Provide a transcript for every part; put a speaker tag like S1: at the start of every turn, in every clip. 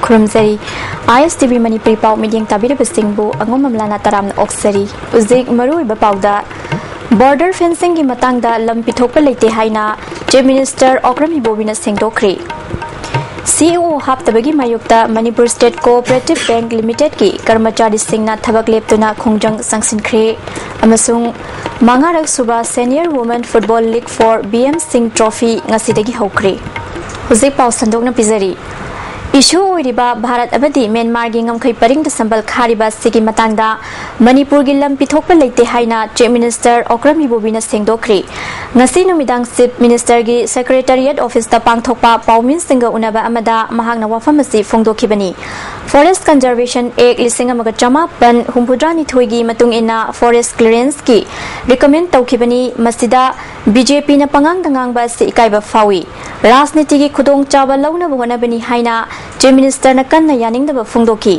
S1: Kurumzari ISTV Manipuri Pau Meeting Tabirabasingbu Angomamlana Taram Oksari Uzik Marui Bapauda Border fencing ki matangda lam pithopa leite haina Chief Minister Okrami Bobina Sengdokri CEO haptabagi mayukta Manipur State Cooperative Bank Limited ki karmachari singna thabak leptuna khongjang sangsinkhre amasung mangarak suba Senior Women Football League for BM Singh Trophy ngasidagi hokre Uzik Pau Sandokna Pizari Issue oiriba Bharat abadi Myanmar gi ngamkhai paring da sambal khariba sigi matangda Manipur gi lam pithokpa leite haina Chief Minister Okrami Bobina Sengdokri ngasi numidang Chief Minister gi Secretariat Office da pangthokpa Paumin Singa unaba amada mahakna wafam asi phongdokhibani Forest Conservation Act lising amaga chamapan humpudrani thoigi matung ina forest clearance ki recommend tawkhibani masida BJP na pangang dangang ba si ikaiba fawi Rajniti gi khudong chaba launa bhona bani haina Chief Minister na kanna yaning da phongdoki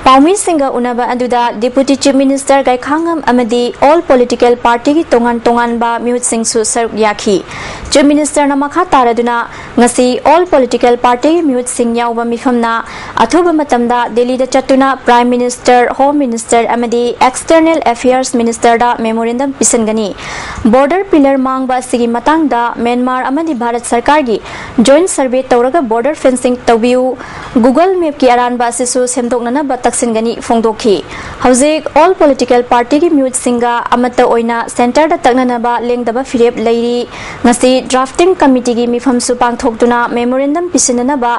S1: Paumi Singa unaba aduda Deputy Chief Minister Gai Khangam amadi all political party ki tongan ba Mihut Singh su saruk yakhi Chief Minister na makha taraduna ngasi all political party Mihut Singh yauba mifamna athuba matamda Delhi da chatuna Prime Minister Home Minister amadi External Affairs Minister da memorandum pisangani border pillar mang ba sigi matang da Myanmar amadi Bharat Sarkar gi joint survey tawraga border fencing tawbiu Google Map ki aran ba sisu semdokna ba Singani Fongdoki Hauzik all political party ki Mihut Singa amata oina center da taknanaba lengdaba firep leiri ngasi drafting committee gi mifam su pangthokduna memorandum pisinanaba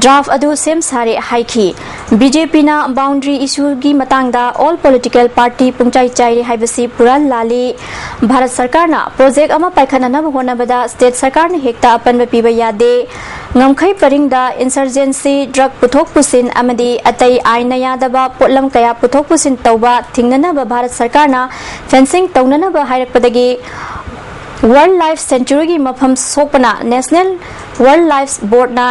S1: draft adu sem sare haiki BJP na boundary issue gi matangda all political party pungchai chairi haibasi puran lali Bharat Sarkar na project ama paikhanana honabada state sarkar na hekta apanba piba yade ngamkhai paringda insurgency drug puthok pusin amadi atai ainaya daba potlam kaya puthok pusin tauba thingnanaba Bharat Sarkar na fencing taunanaba hairakpadagi Wildlife Sanctuary gi mafam sopana National Wildlife Board na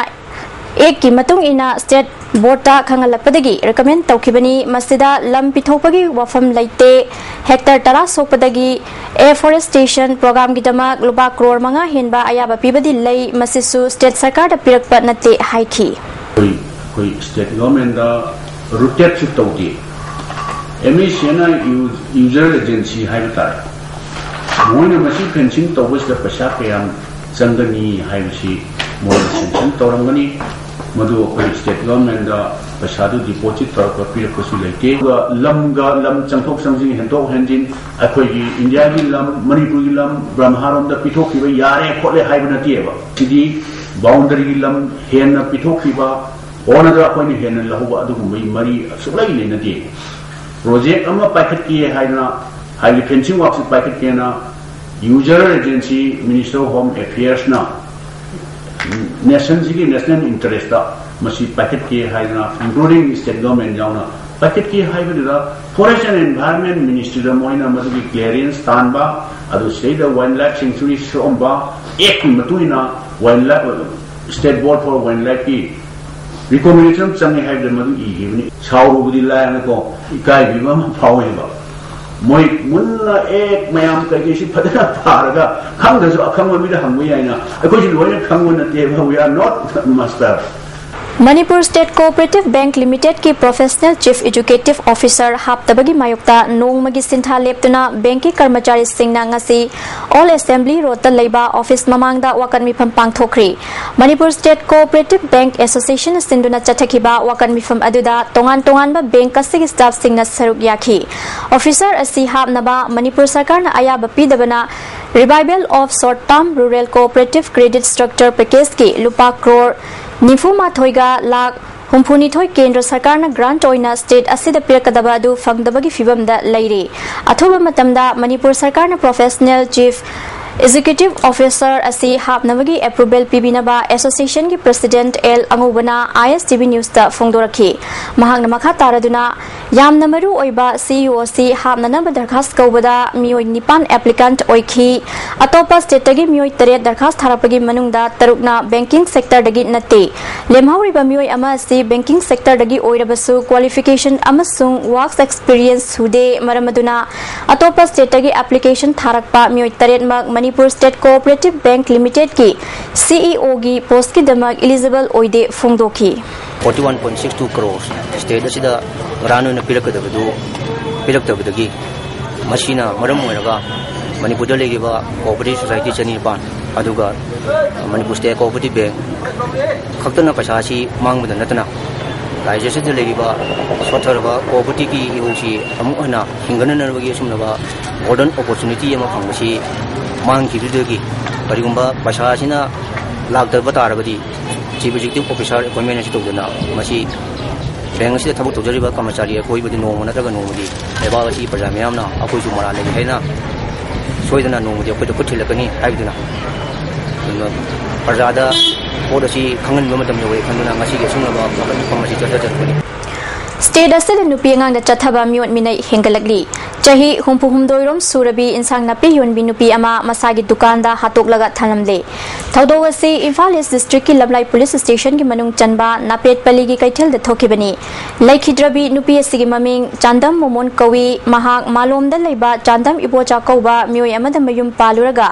S1: ek ki matung ina state board ta khangalakpadagi recommend tawkhibani masida lam pithokpagi wafam leite hectare tara sokpadagi afforestation program gi dama lupa crore manga henba ayaba pibadi lei masisu state sarkar da pirakpa natte haiki
S2: koi state government da rotate chu tawdi MSNI user agency haibata moina masi fencing tawbis da pasha kayam changani haibasi moina sanction tawramgani madu koi state government da pasadu deposit tarpa pirakpasu leite lam changthok sangjing hentok henjin akhoi gi India gi lam Manipur gi lam Brahmaharam da pithokiba yare khole haibana tieba sidi boundary gi lam henna pithokiba ona da akhoi ni henna lahuba adu mai mari suklai le na ti project ama packet ki haina highly fencing works packet ki na user agency Minister of Home Affairs na national interest da masi packet ki haina including state government jauna packet ki haibada forest and environment ministry da moina madu clearance tanba adu state the wildlife sanctuary somba ek matuina wildlife state board for wildlife ki recommendation changi haibada madu igibni chauru budi la na ko ikai bima phaweba moi munna ek mayam ka ji padana paraga khangdasu akhangwa mi da hangwi aina akoi ji loina khangwa na te we are not master
S1: Manipur State Cooperative Bank Limited ki Professional Chief Executive Officer haptabagi mayukta nongmagi sintha leptuna bank ki karmachari singna ngasi All Assembly Road ta leiba office mamangda wakan mifam pangthokri Manipur State Cooperative Bank Association sinduna chathakiba wakan mifam aduda tongan ba bank kasigi staff singna saruk yakhi officer asi hapnaba Manipur Sarkar na ayaba pidabana revival of short term rural cooperative credit structure package ki lupa crore Nifuma thoiga lak humphuni thoi kendra sarkar na grant oina state asida pirakadaba adu fangdabagi fibam da leire athoba matamda Manipur Sarkar na professional chief Executive Officer asi hapnabagi approval pibinaba association ki president L Angubana ISTV News ta phongdorakhi mahangna makha taraduna yamna maru oiba CEO si hapnanaba darkhas kaubada mioi nipan applicant oikhi atopa state tagi mioi tare darkhas tharapagi manungda tarukna banking sector dagi natte lemhauriba mioi ama si banking sector dagi oirabasu qualification amasung works experience hude maramaduna atopa state tagi application tharakpa mioi tare Manipur State Cooperative Bank Limited की CEO की post की दमक eligible ओइदे फुंगदोकी
S3: 41.62 crores state asida ranu na piraktabadu machina maram moiraga Manipur da legiba cooperative society chani pan aduga Manipur state cooperative bank khaktana paisa si mangbuda natana raija se da legiba sotharba cooperative ki ihosi amu ana hingana narwagi sumnaba golden opportunity ama phangsi mangki dudagi parigumba paisa sina lakdaba tarabadi chief executive officer appointment asi togdana masi bank से थबक तौजरीब कर्मचारी कोई नोम नत्रग नोमदी लेबाग असी प्रजा मैमना अखोइसु मरा लेगे हैना सोइदना नोमदी अखोइद खुथिलकनी हाइबदुना प्रजादा pot असी खंगनबा मतम योगे खंदुना ngasi ge sungaba मकन कमसी चचचरबनी
S1: स्टेट असद नुपी अंगांग चथबा मियोट मिनै हेंगलकली चाही हुमपु हुमदोइरोम सुरबी इंसांग नापी योनबी नुपी अमा मसागी दुकान दा हातोकलगा थानमले थौदो असी इम्फाल ईस्ट डिस्ट्रिक्ट की लबलाई पुलिस स्टेशन की मनुंग चनबा नापेट पली की कैथल द थोखिबनी लैखिद्रबी नुपी असिगी ममिंग चांदम मोमोन कवी महाक मालोमदा लैबा चांदम इबोचा कौबा मियोय अमदा मयुम पालुरगा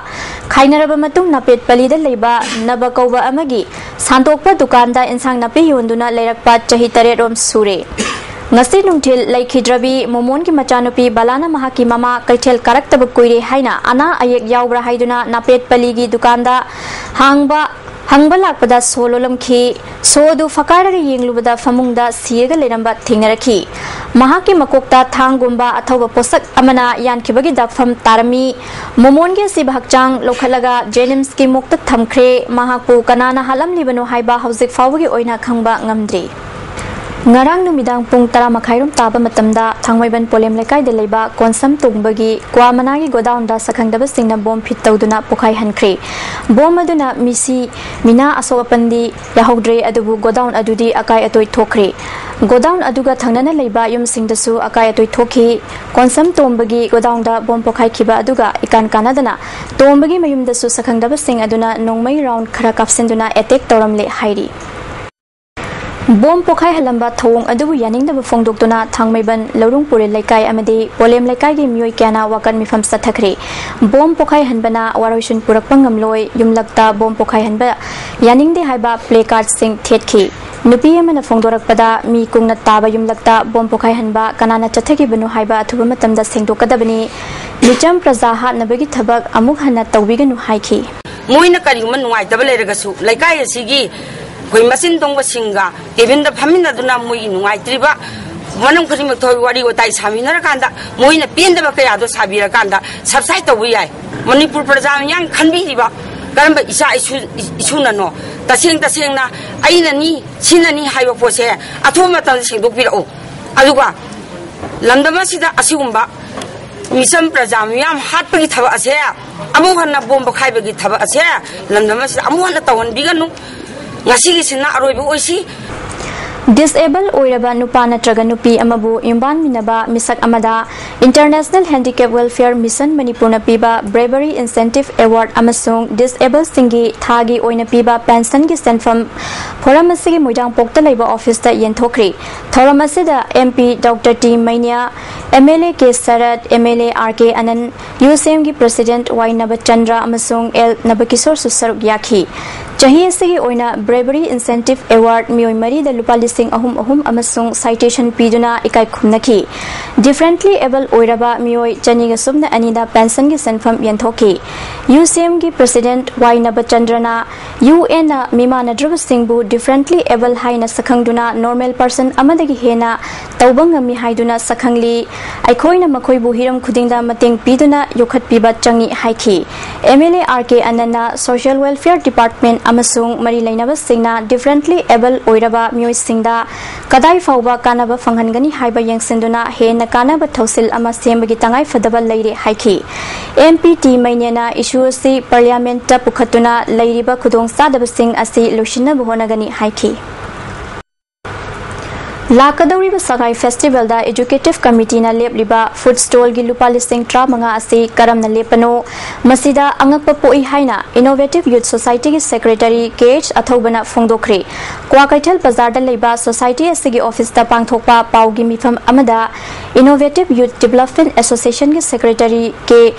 S1: खाइनरबा मतुंग नापेट पली द लैबा नबा कौबा अमगी सांतोकपा दुकान दा इंसांग नापी योंदुना लैरकपा चाही 3 रोम सुरे ngasi nungthil laikhidrabi momon ki machanupi balana maha ki mama kaithel karaktab kuire haina ana ayek yaubra haiduna napet paligi dukanda hangba lakpada sololam khi sodu fakara yenglubada famungda siega leramba thingarakhi maha ki makokta thangumba athoba posak amana yankibagi dakfam tarami momon ge sibhakchang lokhalaga jenims ki mukta thamkhre maha pu kanana halam libano haiba hauzik fawgi oina khangba ngamdri ngarang numidang pung 10 makhairum taba matamda thangmaiban polem lekai de leiba konsam tungbagi kwamanagi godown da sakhangdaba singna bom fit tawduna pokhai hankhre bom aduna misi mina asogapandi yahodre adubu godown adudi akai atoi thokre godown aduga thangnana leiba yum singdasu akai atoi thokhi konsam tombagi godown da bom pokhai khiba aduga ikan kanadana tombagi mayumdasu sakhangdaba sing aduna nongmai round khara kapsenduna attack tawramle hairi bom pokhai halamba thong adubu yaningda bufongdokduna thangmaiban lorungpuri laikai amadi polem laikai gi miyoi kyana wakan mifam sathakre bom pokhai hanbana waroisun purakpangamloi yumlakta bom pokhai hanba yaningde haiba play card sing thetki nupi amana phongdorakpada mi kungna taba yumlakta bom pokhai hanba kanana chathagi banu haiba athuba matamda sengdokadabani micham praja hatnabagi thabak amuk hanna tawbiganu haiki
S4: moina kariuma nuai tabale regasu laikai asigi koi masin tongba singa kebinda phamina duna moi nuai triba manam khari mak thoi wari otai saminara kanda moina penda ba kaya do sabira kanda subside to yai manipur praja yang khanbi riba karamba isa isu na no taseng na aina ni sinani haiba pose athoma tan singdok pira o aduga lamdama sida asigumba misam praja yam hatpagi thaba ase amu hanna bomba khaibagi thaba ase lamdama sida amu hanna tawon biganu
S1: Disable oiraba nupa natraga nupi amabu imban minaba misak amada International Handicap Welfare Mission Manipur na piba Bravery Incentive Award amasung Disable singi thagi oina piba pension gi stand-from Foramasigi Mujang Pokta Labor Office da yenthokri Thoramasida MP Dr. T Mania MLA K Sarat MLA RK Anand USM gi President Y Nabachandra amasung L Nabakisor susaruk yakhi Chahi asigi oina Bravery Incentive Award mioi mari da lupa lising ahum amasung citation piduna ikai khumnaki differently able oiraba mioi chaniga subna anida pension gi sanfam yenthoki UCM gi President Y Nabachandrana UN na mima nadruba singbu differently able haina sakhangduna normal person amadagi hena tawbangami haiduna sakhangli aikhoina makhoi bu hiram khudingda mateng piduna yokhat piba changi haiki MLA RK Anana Social Welfare Department amasung mari lainaba singna differently able oiraba mioi singda kadai fauba kanaba fanghangani haiba yangsenduna hena kanaba thausil ama sembagi tangai fadaba leire haiki MPT mainena issue si parliament ta pukhatuna leiriba khudong sadaba sing asi loshina bohonagani haiki Lakadoriba Sagai Festival da Educative Committee na lepliba food stall gi lupa listing tra manga ase karamna lepano masida angakpa poi haina Innovative Youth Society gi Secretary KH Athobana Fongdokre Kwa Kaithal Bazar da leiba society asigi office da pangthokpa paugi mifam amada Innovative Youth Development Association gi Secretary K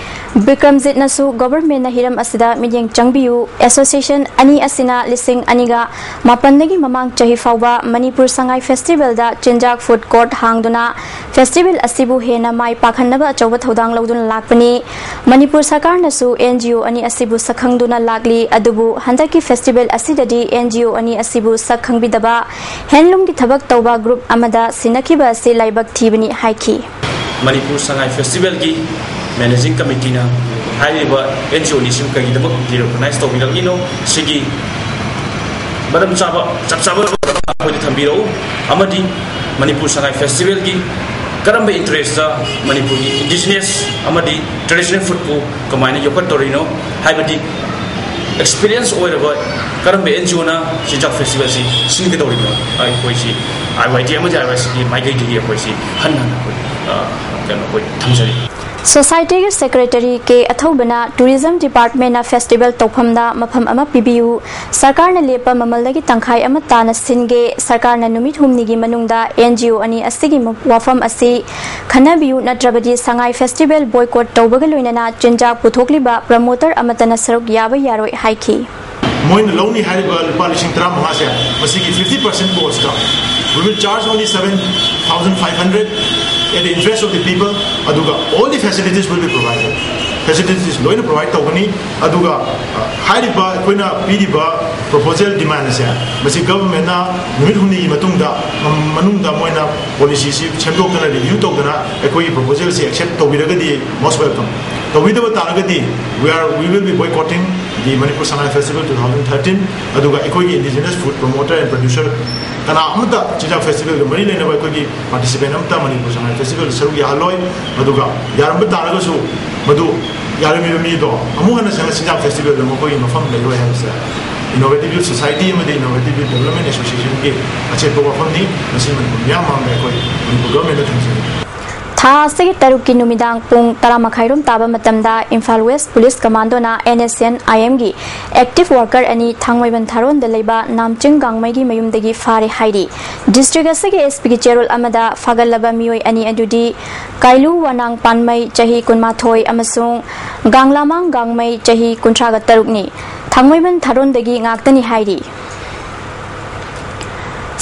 S1: Bikramjit nasu government na hiram asida midyeng changbiu association ani asina listing aniga mapandagi mamang chahi fauba Manipur Sangai Festival da Chinjak Food Court hangduna festival asibu hena mai pakhanaba achoba thodang lodun lakpani Manipur Sarkar nasu NGO ani asibu sakhangduna lagli adubu handaki festival asidadi NGO ani asibu sakhangbidaba handloom gi thabak tawba group amada sinakiba ase laibak thibani haiki
S5: Manipur Sangai Festival gi managing committee na haiba NGO ni sim kagi dabak di recognize to bilang ino sigi badam chaba ko di thambiro amadi Manipur Sangai Festival gi karamba interest da Manipur gi indigenous amadi traditional food ko kamaina yokat torino haibadi experience over karamba NGO na Chinjak Festival si singi torino ai koisi ai YT amadi ai wasi mai gai di koisi hanna ko thamjari
S1: Society ki Secretary K Athobana Tourism Department na festival tokhamda mafam ama pibiu sarkar na lepa mamaldagi tangkhai ama tana singe sarkar na numit humni gi manungda NGO ani asigi wafam asi khanabiu natrabadi Sangai Festival boycott tawbaga loinana Chinjak puthokliba promoter amatana saruk yaba yaroi haiki
S6: Moin Loni Hariba polishing tram Masia, Masiki 50% cost. We will charge only 7,500 at the interest of the people. Aduga, all the facilities will be provided. Facilities loina provide tawani aduga Hariba Quina Pidiba proposal demand is Masi government na Numihuni Matunda Manunda Moina policy Chemdokana review tokana ekoi proposals accept to be most welcome. So we will be boycotting the Manipur Sangai Festival 2013. Aduga ekoi indigenous food promoter and producer. Kana amata Chinjak Festival the Marine never ekoi participate amta Manipur Sangai Festival sarugi haloi. Aduga yaramba taragasu madu yarami mi do. Amuhana Chinjak Festival the mokoi no fam lelo hamsa. Innovative Youth Society and the Innovative Youth Development Association ke ache to wafam ni nasi Manipur yamam ekoi Manipur government
S1: Tha segi taruki numidang pung taramakairum taba matamda Imphal West Police Commando na NSN IM gi active worker ani thangmaiban tharon da leiba namching gangmai gi mayumdagi fare hairi district asigi SP gi cherol amada fagalaba mioi ani adudi Kailu Wanang Panmai chahi kunmathoi amasung Ganglamang gangmai chahi kuntraga tarukni thangmaiban tharon dagi ngaktani hairi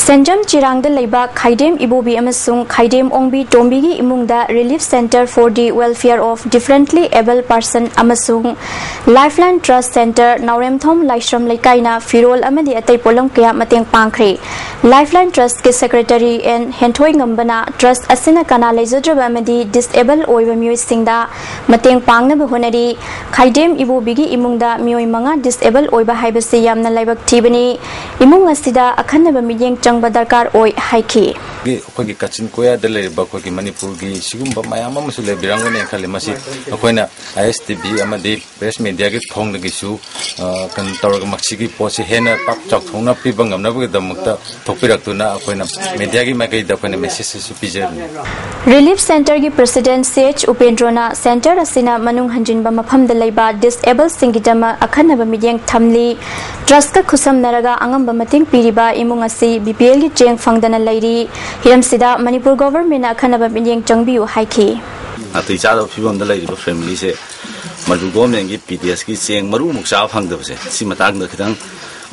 S1: Senjam Chirang de Leiba Khaidem Ibobi Amasung Khaidem Ongbi Tombigi Imungda Relief Center for the Welfare of Differently Able Person Amasung Lifeline Trust Center Nauremthom Laishram Leikaina Firol Amadi Atai Polong Kya Mateng Pangkre Lifeline Trust ke Secretary and Hentoi Ngambana Trust Asina Kana Laizadraba Amadi Disabled Oiba Mioi Singda Mateng Pangna Bahonari Khaidem Ibobigi Imungda Mioi Manga Disabled Oiba Haibasi Yamna Laibak Tibani Imung Asida Akhanaba Midyeng Badakar Oi Haiki.
S7: Kogi Kachin Koya de Leba Kogi Manipur gi Sigumba Mayama Musule Birangone Kalimasi, Akoina ISTV Amadi Press Media gi Thong the Gisu, Kantor Maxigi Posi Hena Pak Chok Hona Pibangam Nabu the Mukta Topiratuna, Akoina Mediagi Maki the Kona Messages
S1: Relief Center gi President CH Upendrona Center Asina Manung Hanjin Bamapam de Leba Disabled Singidama Akanaba Midyang Thamli Traska Kusam Naraga Angam Bamating Piriba Imungasi BPL gi Cheng Fangdana Lairi Hiramsida Manipur government akhanaba midyeng changbiu haiki
S8: Ati chado phibam da lairi family se Manipur government gi PTS gi cheng maru muksa phangda se si matang da khidang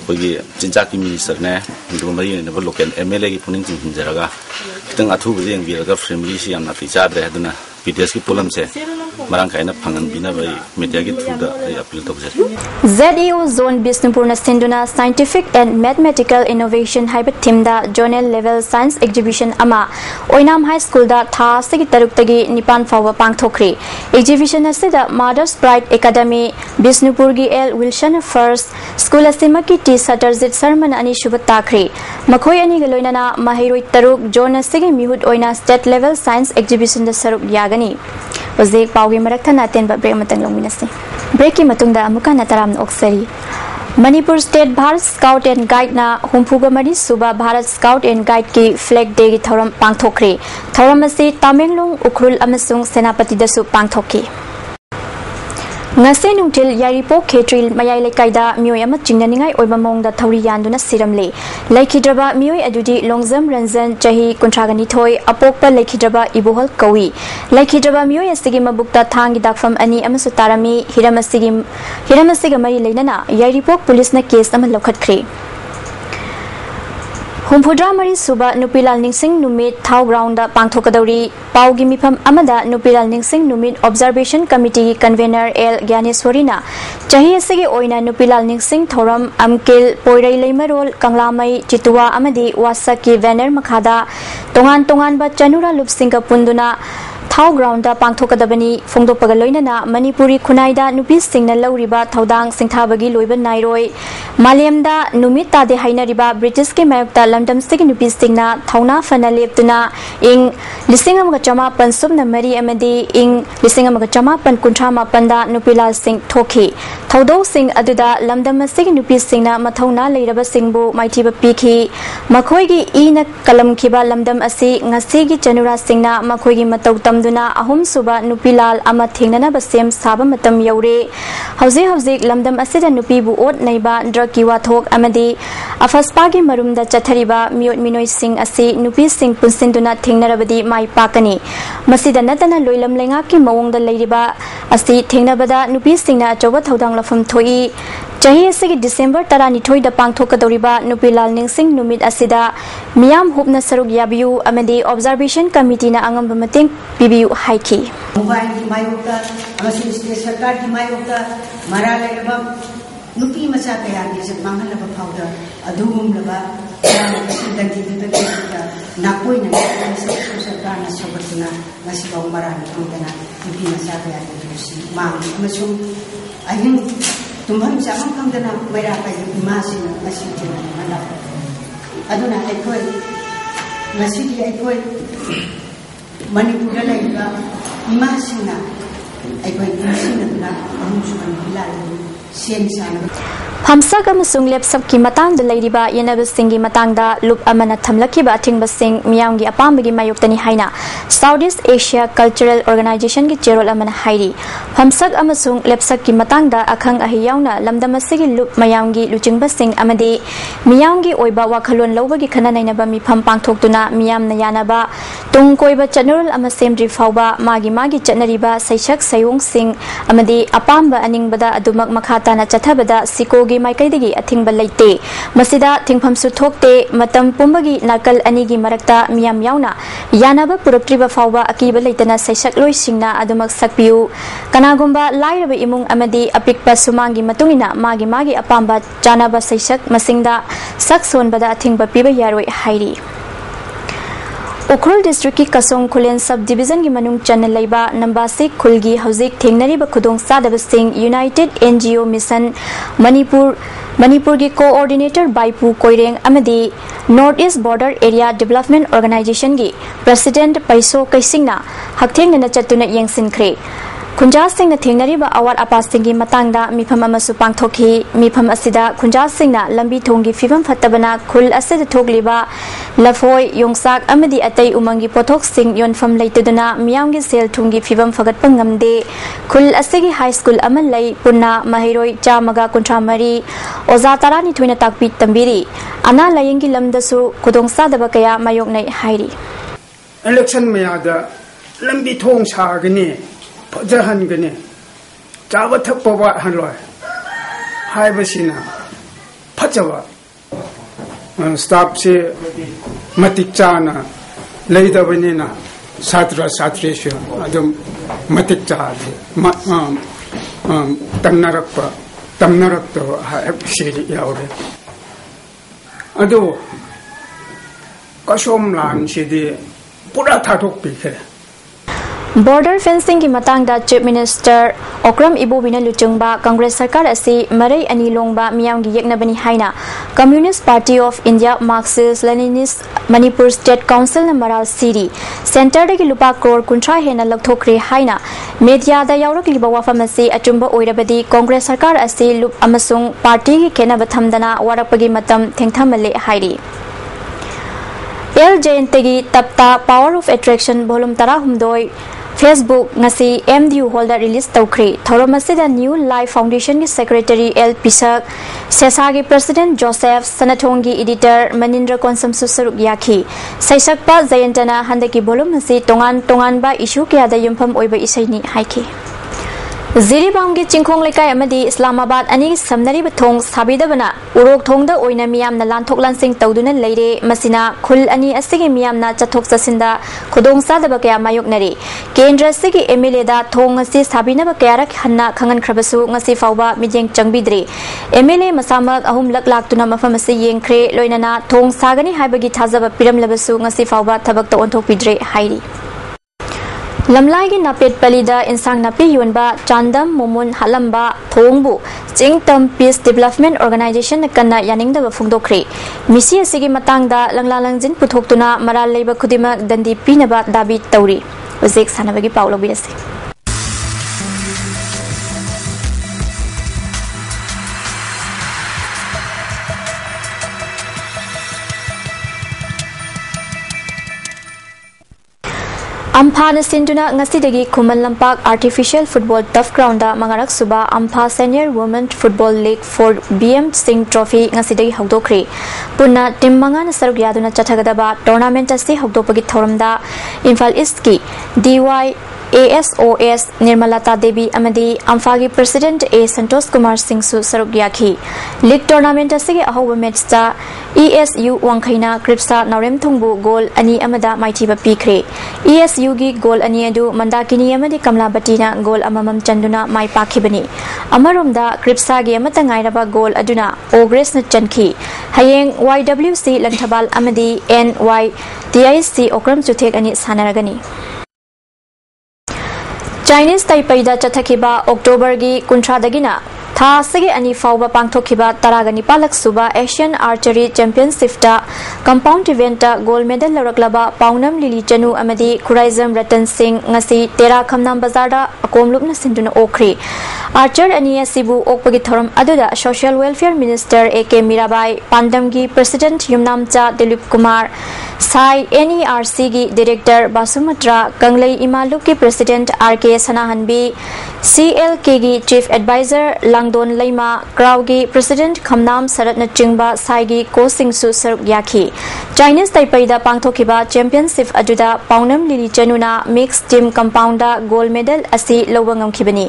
S8: kogi Chinjak minister ne ndu mari ne local MLA gi puning chin jaraga khidang athu bi jeng bi ga family si amna ti chadre aduna PTS gi polam se marang kaina phangan bina bai media gi thuda appeal to
S1: ZEO Zone Bisnupur na Sinduna Scientific and Mathematical Innovation haiba thimda Zonal Level Science Exhibition ama Oinam High School da tha segi taruk tagi nipan fawa pangthokri exhibition asida Mother's Pride Academy Bisnupur gi L Wilson First School asima ki T Satarjit Sarman ani shubat takri makhoi ani galoinana mahiroi taruk Zone segi mihut oina State Level Science Exhibition da saruk yagani Ozek paugi marakthana ten ba break matang longminasi break ki matungda amuka nataram oksari Manipur State Bharat Scout and Guide na Humpugamari Suba Bharat Scout and Guide ki Flag Day ki thoram pangthokre. Thoram asi Tamenglong Ukhrul amasung Senapati dasu pangthoki. Ngase nungtil Yaripok Khetril Mayai Lekaida Mioy ama chingnaningai oiba mongda thori yanduna siramle. Laikhidraba Mioy adudi Longzam Ranjan Chahi Kuntragani Thoi Apokpa Laikhidraba Ibuhol Kawi. Laikhidraba Mioy asigi mabukta thangi dakfam ani amasu tarami hiramasiga mari leinana Yaripok police na case ama lokhatkre. Humpudra Mari Suba Nupilal Ningsing Numit Thau Ground Pangthokadauri Paugi Mipam Amada Nupilal Ningsing Numit Observation Committee Convener L Gyaneswarina Chahi asigi oina Nupilal Ningsing Thoram Amkil Poirai Leimarol Kanglamai Chitua Amadi Wasaki Vener Makhada Tongan ba Chanura Lupsinga Punduna Thau Ground Pangthokadabani Fongdopagaloinana Manipuri Kunaida Nupi Singna Lauriba Thaudang Singthabagi Loiba Nairoi Maliamda Numita de Hainariba British ke Mayokta London Stig Nupi Singna Thauna Fana Leptuna Ing Lisingam Gachama Pansubna Mari Amadi Ing Lisingam Gachama Pan Kuntrama Panda Nupilal Singh Thoki Thaudo Singh Aduda Lamdam Stig Nupi Singna Mathauna Leiraba Singbu Maitiba Piki Makhoigi Ina Kalam Kiba Lamdam Asi Ngasigi Janura Singna Makhoigi Matautam Duna Ahum Suba Nupilal ama thengnana basem saba matam yaure hauzik lamdam asida nupi bu ot naiba draki wathok amadi afaspa gi marumda chathariba miot minoi sing asi nupi sing punsinduna thengnarabadi mai pakani masida natana loilam lenga ki mawongda leiriba asi thengnabada nupi singna achoba thodang lafam thoi Chahi asigi December tarani thoi da pangthokadoriba Nupilal Ningsing numit asida miyam hupna saruk yabiu amadi observation committee na angamba mateng pibiu haiki
S9: mobile ki mayokta amasi state sarkar ki mayokta marala laba nupi macha kaya ni se mangala ba phauda adugum laba ganti dita nakoi na sarkar na sobatna nasibaw marala phauda na nupi macha kaya ni si mang amasung ayun Tumhan Samang Kamdana Mayaka Masina Masjid Mala Aduna Ekoi Masjid Ekoi Manipura Laiba Masina Ekoi Masina Amusuman Hilal Siensana
S1: Hamsak amasung lepsap ki matang da leiriba yenaba singi matang da lup amana thamlaki ba thingba sing miyamgi apambagi mayoktani haina Southeast Asia Cultural Organization ki cherol amana hairi Hamsak amasung lepsak ki matang da akhang ahi yauna lamdamasigi lup mayamgi luchingba sing amadi miyamgi oiba wakhalon lawbagi khana nainaba mifam pangthoktuna miyamna yanaba tungkoiba channel ama semdri fauba magi chatnariba saisak sayong sing amadi apamba aningbada adumak makhata na chathabada siko Maikai Athingba Laite Masida Thingpham Suthokte Matam Pumbagi Nakal Anigi Marakta Miyam Yauna Yanaba Puraptriba Fauba Akiba Laitana Saisak Loi Singna Adumak Sakpiu Kanagumba Lairaba Imung Amadi Apikpa Sumangi Matungina Magi Apamba Janaba Saisak Masingda Sakson Bada Athingba Piba Yaroi Hairi Ukhrul District ki Kasong Khulen Subdivision ki manung channel laiba Nambasi Khulgi Hauzik Thengnariba Khudong Sadaba Singh United NGO Mission Manipur ki Coordinator Baipu Koireng Amadi Northeast Border Area Development Organization ki President Paiso Kaisingna Haktheng na chatuna yengsinkhre Khunja Singh na thengnariba awat apasting gi matangda mifam amasu pangthoki mifam asida Khunja Singh na lambi thongi fibam fattabana khul asida thogliba lafoi yongsak amadi atai umangi pothok sing yonfam leituduna miyamgi sel thungi fibam fagat pangamde khul asigi high school amal lai punna mahiroi chamaga kuntramari oza tarani thuina takpi tambiri ana layengi lamdasu khudongsa daba kaya mayoknai hairi
S10: election mayada lambi thong sagani Jahan gani, Java Tapova Hanloi, Hibasina, Pachava, Stop se Matikchana, Leda Venina, Satra Satration, Adam Matikcha, Tamnarakto, Shady Yaure. Ado Kashom Lan, she did Puratatok Pike.
S1: Border fencing ki matang da Chief Minister Okram Ibobina luchungba Congress Sarkar asi marai ani longba miyam gi yekna bani haina Communist Party of India Marxist Leninist Manipur State Council na maral city center da ki lupa crore kuntra hena lakthokre haina media da yawrak liba wafam asi achumba oirabadi Congress Sarkar asi lup amasung party ki kena bathamdana warakpagi matam thengthamale hairi El Jayantegi Tapta Power of Attraction Volume Tara Humdoi Facebook ngasi MDU holder release tawkri Thoromasida New Life Foundation ki Secretary L Pisak Sesagi President Joseph Sanathongi Editor Manindra Konsam Susaruk Yaki Saisakpa Jayantana handaki volume ngasi tongan ba issue kya da yumpham oiba isaini haiki Ziribam ki chingkhong lekai amadi Islamabad ani samnari bathong sabidabana urok thongda oina miyamna lanthok lansing tawduna leire masina khul ani asigi miyamna chathok chasinda khudong sadaba kaya mayoknari kendra sigi MLA da thong asi sabinaba kaya rak hanna khangan khrabasu ngasi fawba mijeng changbidri MLA masamak ahum lak tuna mafam asi yengkhre loinana thong sagani haibagi thazaba piram labasu ngasi fawba thabak ta onthok pidre hairi Lamlai ki napet palida insang napi yunba Chandam Mumun Halamba Thongbu Chingtam Peace Development Organization kanna yaningda bafungdokre misi asigi matangda langlalangjin puthoktuna maral leiba khudima dandi pinaba dabi tauri ujek sanabagi paulo birase Ampha na sinduna ngasidagi Khuman Lampak Artificial Football Turf Ground da mangarak suba Ampha Senior Women Football League for BM Singh Trophy ngasidagi hawdokre punna team manga na saruk yaduna chathagadaba tournament asi hawdopagi thoramda Imphal East ki DY ASOS Nirmalata Devi amadi Amphagi President A Santosh Kumar Singh su saruk yaki League tournament asigi ahoba match da ESU Wangkhaina Kripsa Naurem Thungbu goal ani amada maithiba pikre ESU gi goal ani adu Mandakini amadi Kamlabati na goal amamam chanduna mai pakhibani amaromda Kripsa gi amata ngairaba goal aduna Ogres na chankhi hayeng YWC Lanthabal amadi NYTIC Okram Chuthek ani sanaragani Chinese Taipei da chathakiba October gi kuntra dagina tha sagi ani fawba pangthokhiba taragani palak suba Asian Archery Championship da compound event da gold medal laraklaba Paunam Lili Chanu amadi Khuraizam Ratan Singh ngasi Tera Khamnam Bazar da akomlupna sinduna okri Archer ani asibu okpagi thoram aduda Social Welfare Minister AK Mirabai Pandamgi President Yumnamcha Dilip Kumar Sai NERC gi Director Basumatra Kanglei Imaluk ki President RK Sanahanbi CLK gi Chief Advisor Langdon Leima Krau gi President Khamnam Saratna Chingba Sai gi Kosing Su Saruk Yaki Chinese Taipei da pangthokiba championship aduda Paunam Lili Chanuna mixed team compound da gold medal asi lowa ngamkhibani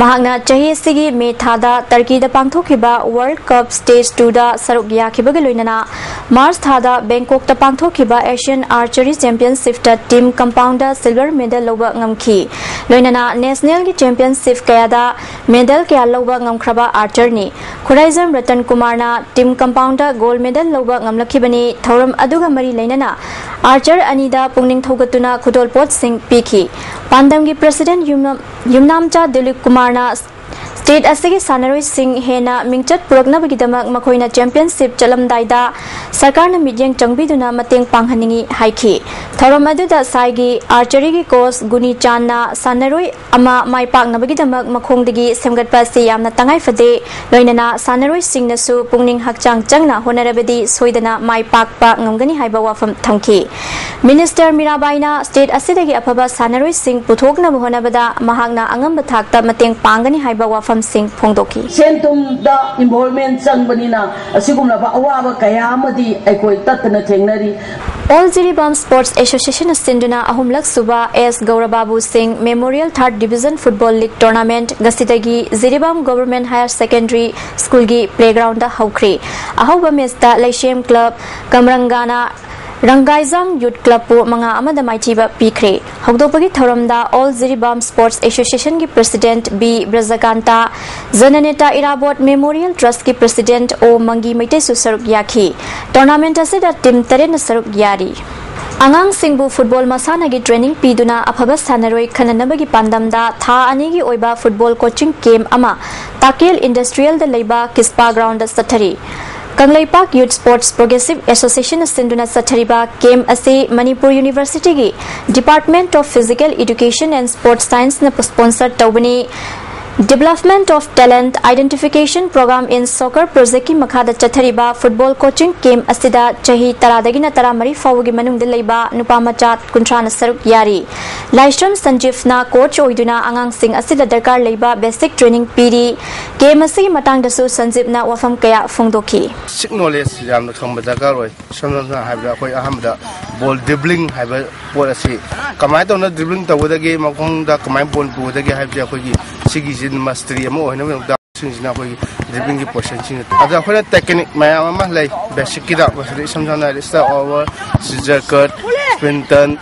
S1: mahakna chahi sigi me thada Turkey da pangthokiba World Cup Stage 2 da saruk yakhibaga loinana March thada Bangkok da pangthokiba Asian Archery Championship da team compound da silver medal lowa ngamkhi loinana national gi championship kaya da medal kaya lowa ngamkhraba archer ni Khuraizam Ratan Kumar na team compound da gold medal lowa ngamlakhibani thoram aduga mari leinana archer anida pungning thogatuna khudol pot sing pikhi Pandamgi President Yumnamcha Dilip Kumar na State asigi Sanaroi Singh hena mingchat puraknabagidamak makoina championship chalamdaida sarkarna midyang changbiduna mateng panghaningi haikhi thoram aduda saigi archery gi coach Guni Channa Sanaroi ama maipaknabagidamak makhongdagi semgatpa se yamna tangai fade loinana Sanaroi Singh nasu pungning hakchang changna honarabadi soidana maipakpa ngamgani haiba wafam thamki Minister Mirabai na state asidagi apaba Sanaroi Singh puthokna honabada mahakna angamba thakta mateng pangani haiba wafam Singh Phongdoki
S11: Sentum da involvement changbani asigumna ba awaba kaya amadi aikoi tatna thengnari
S1: All Ziribam Sports Association Sinduna Ahumlak Suba S Gaurababu Singh Memorial 3rd Division Football League Tournament Gasidagi Ziribam Government Higher Secondary School gi playground da haukri ahoba match da Laishem Club Kamrangana Rangaizang Youth Club pu manga amada maichiba pikre hogdopagi thoramda All Ziribam Sports Association ki President B Brazakanta Zananeta Irabot Memorial Trust ki President O Mangi Maite su saruk yakhi tournament asida team tare na saruk yari Angang singbu football masana gi training piduna afaba sanaroi khananabagi pandamda tha anigi oiba football coaching camp ama Takil Industrial da leiba Kispa ground da sathari Kanglai Park Youth Sports Progressive Association Sinduna Sathariba camp ase Manipur University gi Department of Physical Education and Sports Science na sponsor tawbani Development of Talent Identification Program in Soccer Project ki makhada chathariba football coaching camp asida chahi taradagi na tara mari fawgi manungda leiba nupa macha kuntra na saruk yari Laishram Sanjeev na coach oiduna angang sing asida darkar leiba basic training piri game asi matang dasu Sanjeev na wafam kaya phongdoki
S12: knowledge jam na khamba darkar oi samna haibda koi ahamda ball dribbling haiba ball asi kamai to na dribbling tawdagi makong da kamai ball buodagi haibja koi gi sigi jin mastery amo hoina da sinjina koi dribbling ki position sin ada khona technique mayam ama lai basic ki da basri samjana lista over scissor cut spin turn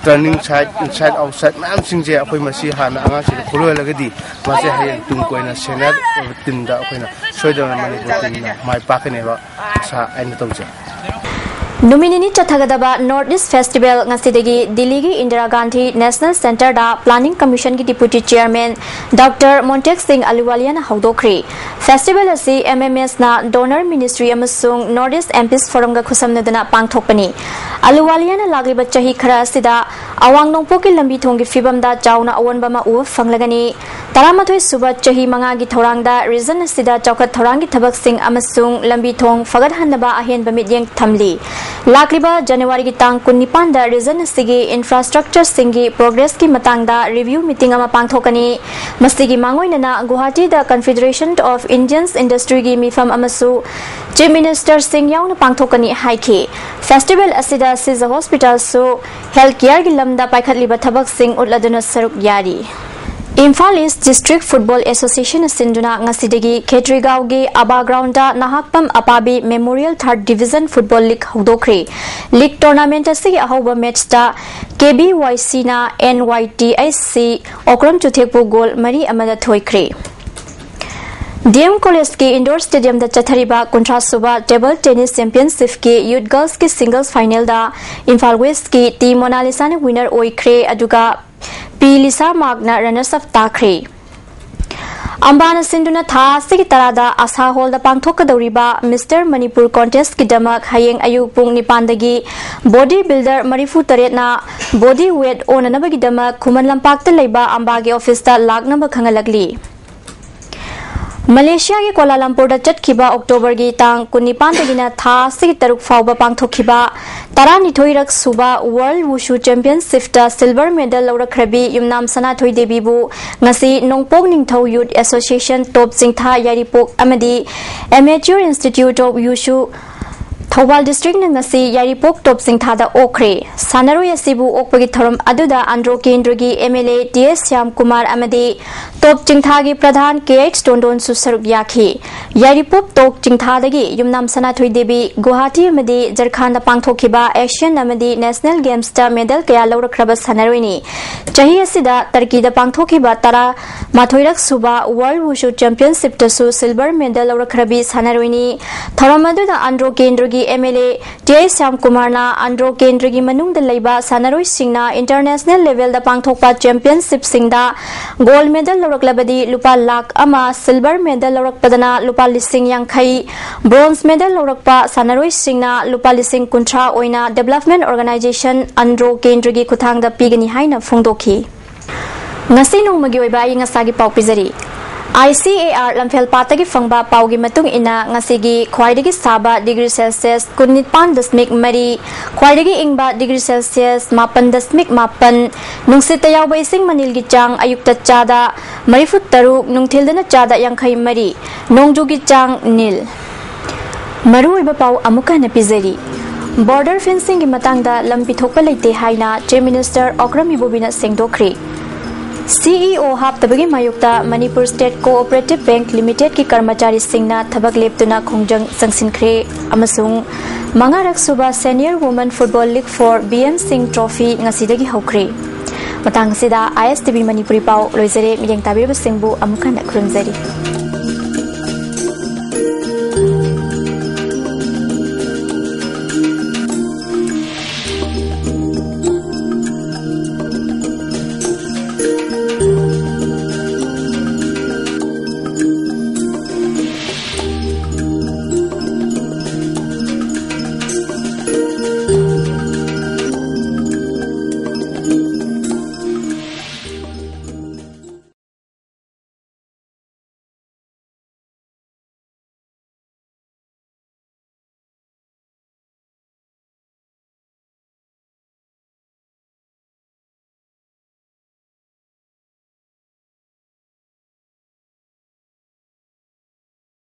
S12: turning side inside outside mayam singje akoi masi hana anga si khuloi lagadi mase hay tung koina senior team da khoina soidana mani team na mai pakane ba sa aina tawje
S1: Nominini Chathagadaba Northeast Festival ngasidegi Delhi gi Indira Gandhi National Center da Planning Commission gi Deputy Chairman Dr. Montek Singh Aluwalia na haudokri Festival asi MMS na Donor Ministry amasung Northeast MPs Forum ga khusamnadana pangthokpani Aluwalia na lagliba chahi khara asida awang nongpo ki lambi thong gi fibam da chauna awonba ma u fanglagani Taramathoi suba chahi manga gi thorang da region asida chaukat thorang gi thabak sing amasung lambi thong fagat hanaba ahen bamit yeng thamli Lakriba January ki tang 19 da region sigi infrastructure singi progress ki matang da review meeting ama pangthokani masigi mangoina na Guwahati da Confederation of Indians Industry gi mifam amasu Chief Minister Singh yauna pangthokani haiki festival asida Siza Hospital so healthcare gi lamda paikhatliba thabak sing utladuna saruk yari Imphal East District Football Association Sinduna ngasidegi Khetrigao gi Aba Ground da Nahakpam Apabi Memorial 3rd Division Football League haudokri League tournament asigi ahoba match da KBYC na NYTIC Okram Chuthekpu goal mari amada thoikri DM College ki Indoor Stadium da chathariba Kuntra Suba Table Tennis Championship ki Youth Girls ki Singles Final da Imphal West ki Team Monalisa ne winner oikre aduga Pilisa Magna runners up takri Ambana Sinduna tha sigi tarada asa hall da pangthokadoriba Mr Manipur contest ki damak hayeng ayu pung nipandagi body builder marifu taret na body weight onanabagi damak Khuman Lampak ta leiba ambagi office ta lagnaba khangalagli Malaysia ki Kuala Lumpur da chatkiba October gi tang 19 dagina tha sigi taruk fawba pangthokhiba Tarani thoirak suba World Wushu Championship da silver medal laurakhrabi Yumnam Sana Thoi Devi bu ngasi Nongpok Ningthau Youth Association Top Singtha Yaripok amadi Amateur Institute of Wushu Thobal District na ngasi Yaripok Top Singtha da okre Sanaroi asibu okpagi thoram aduda Andro Kendra gi MLA TS Syam Kumar amadi Top Singtha gi Pradhan KH Tondon su saruk yakhi Yaripok Top Singtha dagi Yumnam Sana Thoi Devi Guwahati amadi Jharkhand da pangthokhiba Asian amadi National Games da medal kaya laurakraba Sanaroi ni chahi asida Turkey da pangthokhiba tara mathoirak suba World Wushu Championship da su silver medal laurakrabi Sanaroi ni thoram aduda Andro Kendra gi MLA TS Syam Kumar na Andro Kendra gi manung da leiba Sanaroi singna international level da pangthokpa championship singda gold medal lauraklabadi lupa lakh ama silver medal laurakpadana lupa lising yangkhai bronze medal laurakpa Sanaroi singna lupa lising kuntra oina development organization Andro Kendra gi khuthang da pigani haina phongdokhi ngasi nongmagi oiba ingasagi paupizari ICAR Lamphel Patagi Fangba Paugi Matung ina ngasigi khwaidagi saba degree Celsius 19.3 khwaidagi ingba degree Celsius 8.8 nungsit tayawba ising manil gi chang ayukta chada marifut taruk nungthildana chada yangkhai mari nongjugi chang nil maru iba pau amuka na pizari border fencing gi matangda lampi thokpa leite haina Chief Minister Okram Ibobina sengdokri CEO Haptabagi Mayukta Manipur State Cooperative Bank Limited ki Karmachari Singna Thabak Leptuna Khongjang Sangsinkhre amasung Mangarak Suba Senior Women Football League for BM Singh Trophy ngasidagi hokre matang sida ISTV Manipuri pau loizare miyang tabir singbu amukan khurumzari